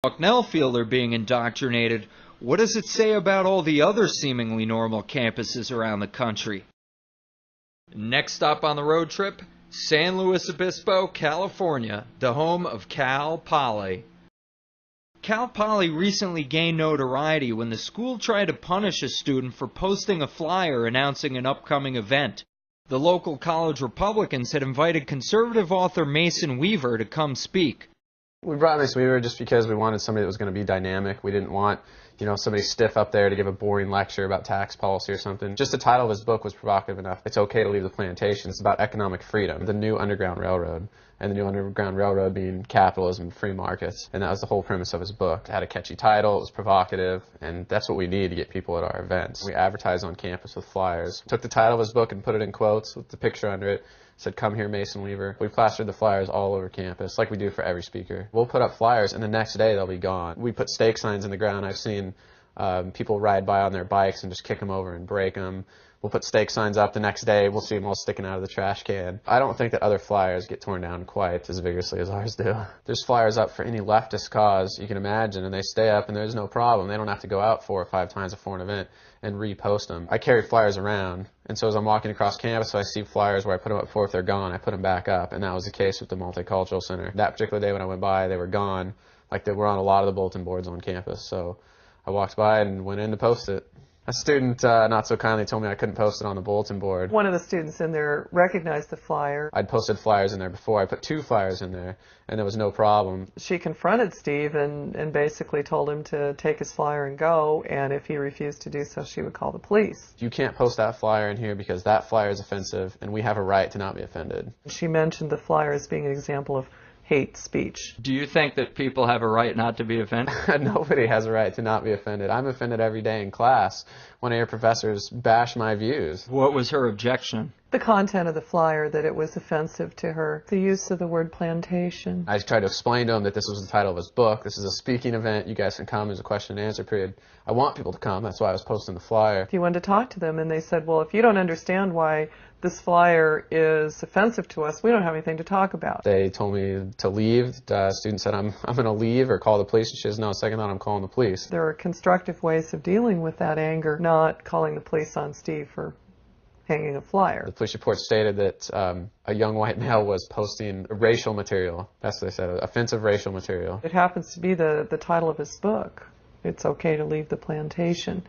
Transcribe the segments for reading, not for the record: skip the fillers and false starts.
Bucknell feel they're being indoctrinated, what does it say about all the other seemingly normal campuses around the country? Next stop on the road trip, San Luis Obispo, California, the home of Cal Poly. Cal Poly recently gained notoriety when the school tried to punish a student for posting a flyer announcing an upcoming event. The local college Republicans had invited conservative author Mason Weaver to come speak. We brought Mason Weaver just because we wanted somebody that was going to be dynamic. We didn't want, somebody stiff up there to give a boring lecture about tax policy or something. Just the title of his book was provocative enough. It's okay to leave the plantation. It's about economic freedom, the new Underground Railroad. And the new Underground Railroad being capitalism, free markets. And that was the whole premise of his book. It had a catchy title, it was provocative, and that's what we need to get people at our events. We advertise on campus with flyers. Took the title of his book and put it in quotes with the picture under it. Said, "Come here, Mason Weaver." We plastered the flyers all over campus, like we do for every speaker. We'll put up flyers, and the next day they'll be gone. We put stake signs in the ground. I've seen people ride by on their bikes and just kick them over and break them. We'll put stake signs up the next day. We'll see them all sticking out of the trash can. I don't think that other flyers get torn down quite as vigorously as ours do. There's flyers up for any leftist cause you can imagine, and they stay up, and there's no problem. They don't have to go out 4 or 5 times before an event and repost them. I carry flyers around, and so as I'm walking across campus, if I see flyers where I put them up before, if they're gone, I put them back up, and that was the case with the Multicultural Center. That particular day when I went by, they were gone, like they were on a lot of the bulletin boards on campus, so I walked by and went in to post it. A student not so kindly told me I couldn't post it on the bulletin board. One of the students in there recognized the flyer. I'd posted flyers in there before. I put 2 flyers in there, and there was no problem. She confronted Steve and basically told him to take his flyer and go, and if he refused to do so, she would call the police. You can't post that flyer in here because that flyer is offensive, and we have a right to not be offended. She mentioned the flyer as being an example of hate speech. Do you think that people have a right not to be offended? Nobody has a right to not be offended. I'm offended every day in class when your professors bash my views. What was her objection? The content of the flyer, that it was offensive to her. The use of the word plantation. I tried to explain to him that this was the title of his book. This is a speaking event. You guys can come. There's a question and answer period. I want people to come. That's why I was posting the flyer. He wanted to talk to them, and they said, well, if you don't understand why this flyer is offensive to us, we don't have anything to talk about. They told me to leave. The student said, I'm going to leave or call the police. And she says, no, second thought, I'm calling the police. There are constructive ways of dealing with that anger, not calling the police on Steve for hanging a flyer. The police report stated that a young white male was posting racial material. That's what they said, offensive racial material. It happens to be the title of his book. It's okay to leave the plantation.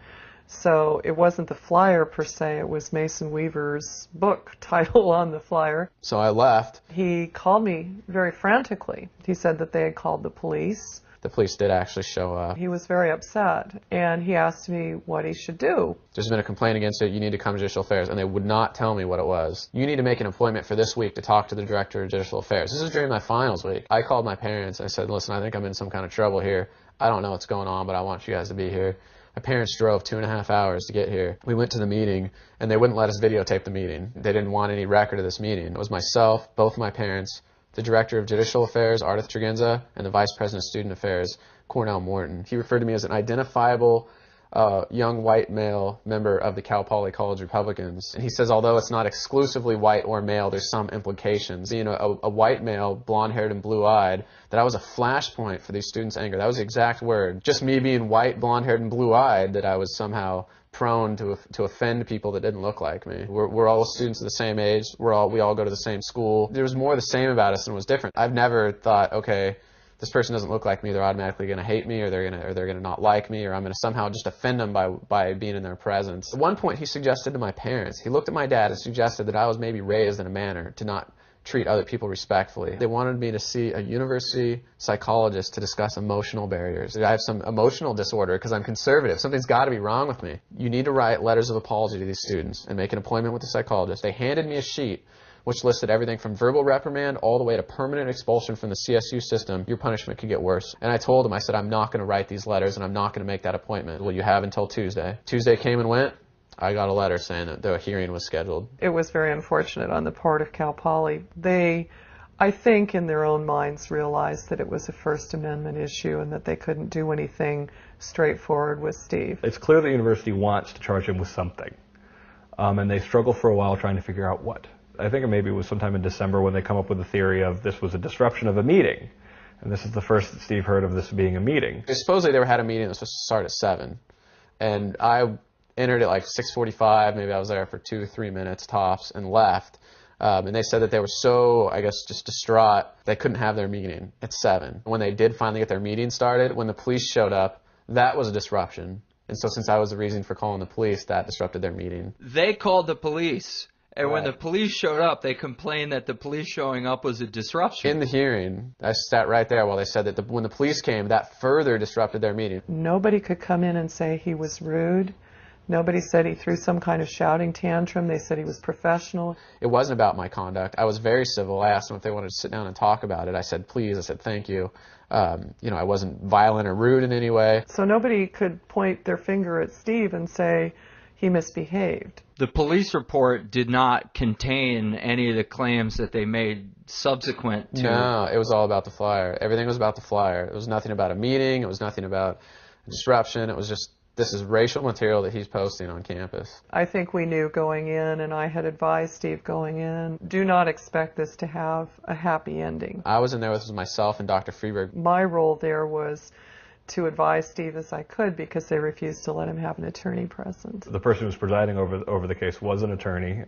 So it wasn't the flyer per se, it was Mason Weaver's book title on the flyer. So I left. He called me very frantically. He said that they had called the police. The police did actually show up. He was very upset, and he asked me what he should do. There's been a complaint against it. You need to come to Judicial Affairs, and they would not tell me what it was. You need to make an appointment for this week to talk to the Director of Judicial Affairs. This is during my finals week. I called my parents. I said, listen, I think I'm in some kind of trouble here. I don't know what's going on, but I want you guys to be here. My parents drove 2.5 hours to get here. We went to the meeting, and they wouldn't let us videotape the meeting. They didn't want any record of this meeting. It was myself, both my parents, the Director of Judicial Affairs, Ardith Tregenza, and the Vice President of Student Affairs, Cornell Morton. He referred to me as an identifiable young white male member of the Cal Poly College Republicans. And he says, although it's not exclusively white or male, there's some implications. Being a white male, blonde-haired and blue-eyed, that I was a flashpoint for these students' anger. That was the exact word. Just me being white, blonde-haired, and blue-eyed, that I was somehow prone to offend people that didn't look like me. We're all students of the same age. We all go to the same school. There was more the same about us than was different. I've never thought, okay, this person doesn't look like me, they're automatically going to hate me, or they're going to not like me, or I'm going to somehow just offend them by being in their presence. At one point, he suggested to my parents, he looked at my dad and suggested that I was maybe raised in a manner to not treat other people respectfully. They wanted me to see a university psychologist to discuss emotional barriers. I have some emotional disorder because I'm conservative. Something's got to be wrong with me. You need to write letters of apology to these students and make an appointment with a psychologist. They handed me a sheet which listed everything from verbal reprimand all the way to permanent expulsion from the CSU system. Your punishment could get worse. And I told him, I said, I'm not going to write these letters and I'm not going to make that appointment. Well, you have until Tuesday. Tuesday came and went. I got a letter saying that the hearing was scheduled. It was very unfortunate on the part of Cal Poly. They, I think, in their own minds realized that it was a First Amendment issue and that they couldn't do anything straightforward with Steve. It's clear the university wants to charge him with something. And they struggle for a while trying to figure out what. I think maybe it was sometime in December when they come up with the theory of this was a disruption of a meeting. And this is the first that Steve heard of this being a meeting. Supposedly they had a meeting that was supposed to start at 7. And I entered at like 6:45, maybe I was there for 2 or 3 minutes tops, and left. And they said that they were so, I guess, just distraught, they couldn't have their meeting at 7. When they did finally get their meeting started, when the police showed up, that was a disruption. And so since I was the reason for calling the police, that disrupted their meeting. They called the police. And when Right. the police showed up, they complained that the police showing up was a disruption. In the hearing, I sat right there while they said that when the police came, that further disrupted their meeting. Nobody could come in and say he was rude. Nobody said he threw some kind of shouting tantrum. They said he was professional. It wasn't about my conduct. I was very civil. I asked them if they wanted to sit down and talk about it. I said, please. I said, thank you. I wasn't violent or rude in any way. So nobody could point their finger at Steve and say he misbehaved. The police report did not contain any of the claims that they made subsequent to... No, it was all about the flyer. Everything was about the flyer. It was nothing about a meeting. It was nothing about disruption. It was just, this is racial material that he's posting on campus. I think we knew going in, and I had advised Steve going in, do not expect this to have a happy ending. I was in there with myself and Dr. Freeberg. My role there was to advise Steve as I could because they refused to let him have an attorney present. The person who was presiding over the case was an attorney.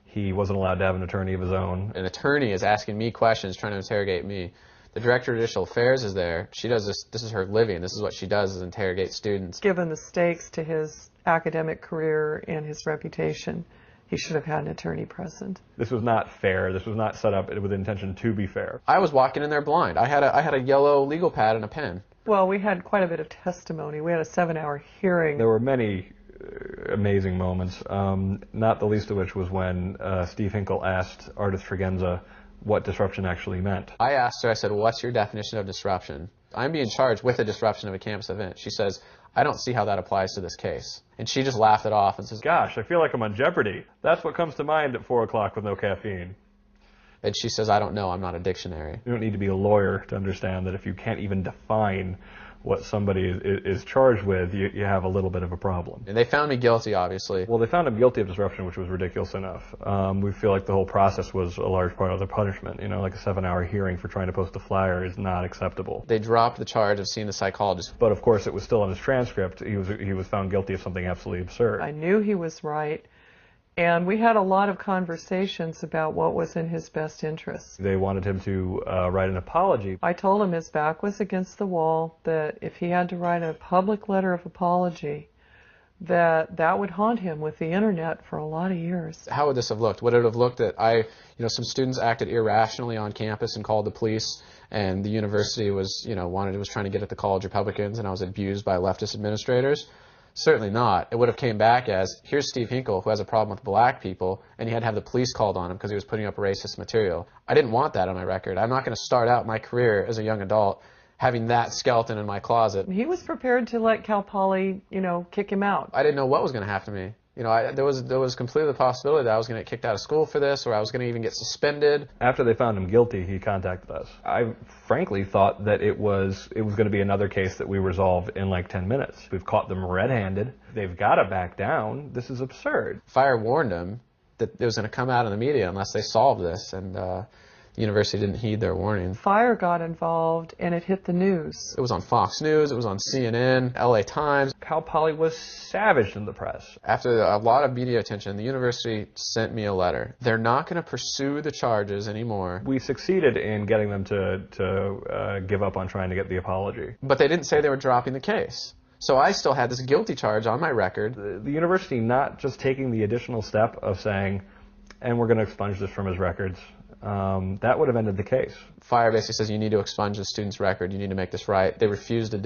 He wasn't allowed to have an attorney of his own. An attorney is asking me questions, trying to interrogate me. The Director of Judicial Affairs is there. She does this. This is her living. This is what she does, is interrogate students. Given the stakes to his academic career and his reputation, he should have had an attorney present. This was not fair. This was not set up with intention to be fair. I was walking in there blind. I had a yellow legal pad and a pen. Well, we had quite a bit of testimony. We had a 7-hour hearing. There were many amazing moments, not the least of which was when Steve Hinkle asked Artist Fregenza what disruption actually meant. I asked her, I said, what's your definition of disruption? I'm being charged with a disruption of a campus event. She says, I don't see how that applies to this case. And she just laughed it off and says, Gosh, I feel like I'm on Jeopardy. That's what comes to mind at 4 o'clock with no caffeine. and she says, I don't know, I'm not a dictionary. You don't need to be a lawyer to understand that if you can't even define what somebody is charged with, you have a little bit of a problem. And they found me guilty, obviously. Well, they found him guilty of disruption, which was ridiculous enough. We feel like the whole process was a large part of the punishment. You know, like a 7-hour hearing for trying to post a flyer is not acceptable. They dropped the charge of seeing the psychologist. But of course, it was still on his transcript. He was found guilty of something absolutely absurd. I knew he was right, and we had a lot of conversations about what was in his best interests. They wanted him to write an apology. I told him his back was against the wall, that if he had to write a public letter of apology, that would haunt him with the internet for a lot of years. How would this have looked? Would it have looked that some students acted irrationally on campus and called the police, and the university was trying to get at the college Republicans, and I was abused by leftist administrators? Certainly not. It would have came back as, here's Steve Hinkle, who has a problem with black people, and he had to have the police called on him because he was putting up racist material. I didn't want that on my record. I'm not going to start out my career as a young adult having that skeleton in my closet. He was prepared to let Cal Poly, kick him out. I didn't know what was going to happen to me. There was completely the possibility that I was going to get kicked out of school for this, or I was going to even get suspended. After they found him guilty, he contacted us. I frankly thought that it was going to be another case that we resolve in like 10 minutes. We've caught them red-handed. They've got to back down. This is absurd. Fire warned them that it was going to come out in the media unless they solved this, and the university didn't heed their warning. Fire got involved, and it hit the news. It was on Fox News, it was on CNN, LA Times. Cal Poly was savaged in the press. After a lot of media attention, the university sent me a letter. They're not going to pursue the charges anymore. We succeeded in getting them to give up on trying to get the apology. But they didn't say they were dropping the case. So I still had this guilty charge on my record. The university not just taking the additional step of saying, and we're going to expunge this from his records, that would have ended the case. Fire basically says you need to expunge the student's record, you need to make this right. They refused to do it.